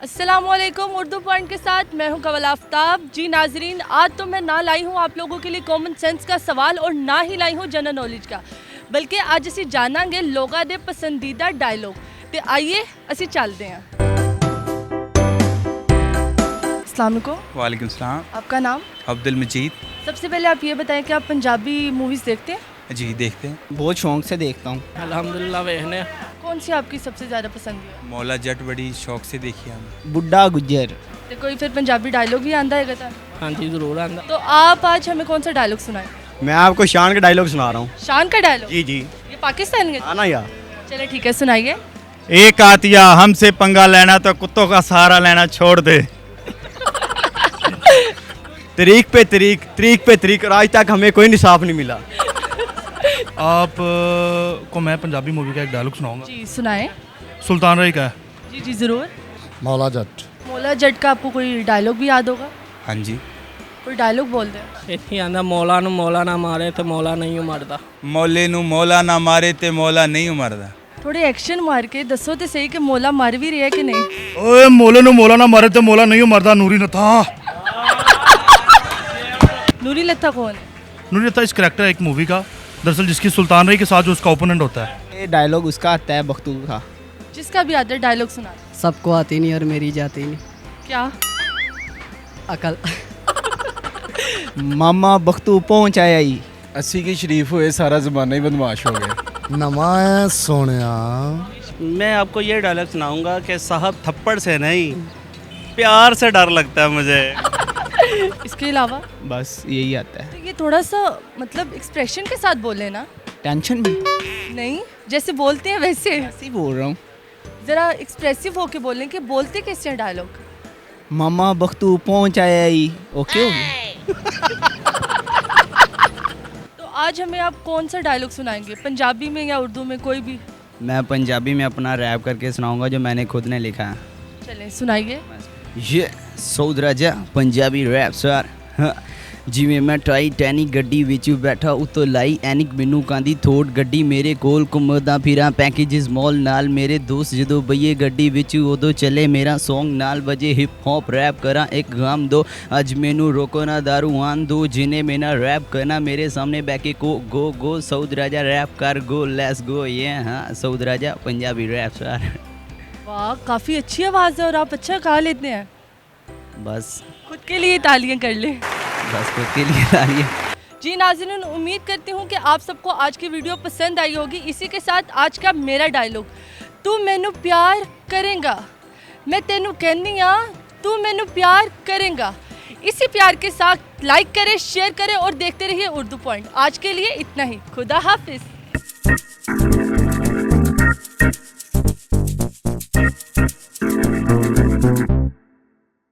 अस्सलामुअलैकुम। उर्दू पॉइंट के साथ मैं हूं कवल आफ्ताब। जी नाजरीन, आज तो मैं ना लाई हूं आप लोगों के लिए कॉमन सेंस का सवाल और ना ही लाई हूं जनरल नॉलेज का, बल्कि आज असी जानांगे लोगों के पसंदीदा डायलॉग। तो आइए असी चलते हैं। अस्सलाम वालेकुम। वालेकुम सलाम। आपका नाम? अब्दुल मजीद। सबसे पहले आप ये बताएं कि आप पंजाबी मूवीज़ देखते हैं? जी देखते हैं। बहुत शौक से देखता हूँ। अल्हम्दुलिल्लाह वेखने। कौन सी आपकी सबसे ज़्यादा पसंद है? मौला जट बड़ी शौक से देखी हमने। बुड्ढा गुज्जर। तो कोई फिर पंजाबी डायलॉग भी आंदा है था? हाँ जी ज़रूर आंदा। तो आप आज हमें कौन सा डायलॉग सुनाएं? मैं आपको शान का डायलॉग सुना रहा हूँ। शान का डायलॉग? जी जी। ये पाकिस्तान के? आना यार। चले ठीक है, सुनाइए। एक आतिया हमसे पंगा लेना तो कुत्तों का सहारा लेना छोड़ दे। तरीक पे तरीक और आज तक हमें कोई इंसाफ नहीं मिला। आप को मैं पंजाबी मूवी का एक डायलॉग सुनाऊंगा। जी सुनाएं। सुल्तान रही का है। जी जी ज़रूर। मौला जट। मौला जट का आपको कोई डायलॉग भी याद होगा? हाँ जी। कोई डायलॉग बोल दें। इतनी आंदा मौला नू मौला ना मारे तो मौला नहीं मरदा। मौले नू मौला ना मारे ते मौला नहीं मरदा। थोड़े एक्शन मार के दसो तो सही कि मौला मर भी रहा है कि नहीं। ओए मोले नु मौला ना मारे तो मौला नहीं मरदा। नूरी नथा। नूरी लत्था कौन है? नूरी नथा इस कैरेक्टर है एक मूवी का, दरअसल जिसकी सुल्तान रही के साथ जो उसका ओपोनेंट होता है। ये डायलॉग उसका आता है बख्तू का। जिसका भी आता है डायलॉग सुना। सबको आती नहीं और मेरी जाती नहीं। क्या? अकल। मामा बख्तू पहुँच आया ही। 80 के शरीफ हुए सारा ज़माना ही बदमाश हो गया। नवा है सोनिया। मैं आपको ये डायलॉग सुनाऊंगा कि साहब थप्पड़ से नहीं प्यार से डर लगता है मुझे। इसके अलावा बस यही आता है। तो ये थोड़ा सा मतलब एक्सप्रेशन के साथ बोले ना। टेंशन भी नहीं, जैसे बोलते हैं वैसे ऐसे बोल रहा हूँ। ज़रा एक्सप्रेसिव होके बोलें कि बोलते कैसे हैं डायलॉग। मामा बख्तू पहुँच आया ही। ओके हो गया। तो आज हमें आप कौन सा डायलॉग सुनाएंगे, पंजाबी में या उर्दू में, कोई भी? मैं पंजाबी में अपना रैप करके सुनाऊंगा जो मैंने खुद ने लिखा है। चलें सुनाइए। ये सऊद राजा पंजाबी रैप सर। जिवें मैं टाइटैनिक गड्डी विच बैठा उत्तों लाई एनिक मैनू कांदी थोड़ गड्डी मेरे कोल घुमदा फिरां पैकेजिस मॉल नाल मेरे दोस्त जदों बईए गड्डी विच उदों चले मेरा सॉन्ग नाल बजे हिप हॉप रैप करा एक गाम दो अज मैनू रोको ना दारू आन दो जिन्हें मेरा रैप करना मेरे सामने बैके को गो सऊद राजा रैप कर गो लेट्स गो। ये हाँ सऊद राजा पंजाबी रैप सर। वाह, काफ़ी अच्छी आवाज़ है और आप अच्छा गा लेते हैं। बस खुद के लिए तालियां कर लें। बस खुद के लिए तालियां। जी नाज़रीन, उम्मीद करती हूँ कि आप सबको आज की वीडियो पसंद आई होगी। इसी के साथ आज का मेरा डायलॉग, तू मैनू प्यार करेगा, मैं तेनू कहनी हाँ तू मैनू प्यार करेगा। इसी प्यार के साथ लाइक करें, शेयर करें और देखते रहिए उर्दू पॉइंट। आज के लिए इतना ही। खुदा हाफिज़।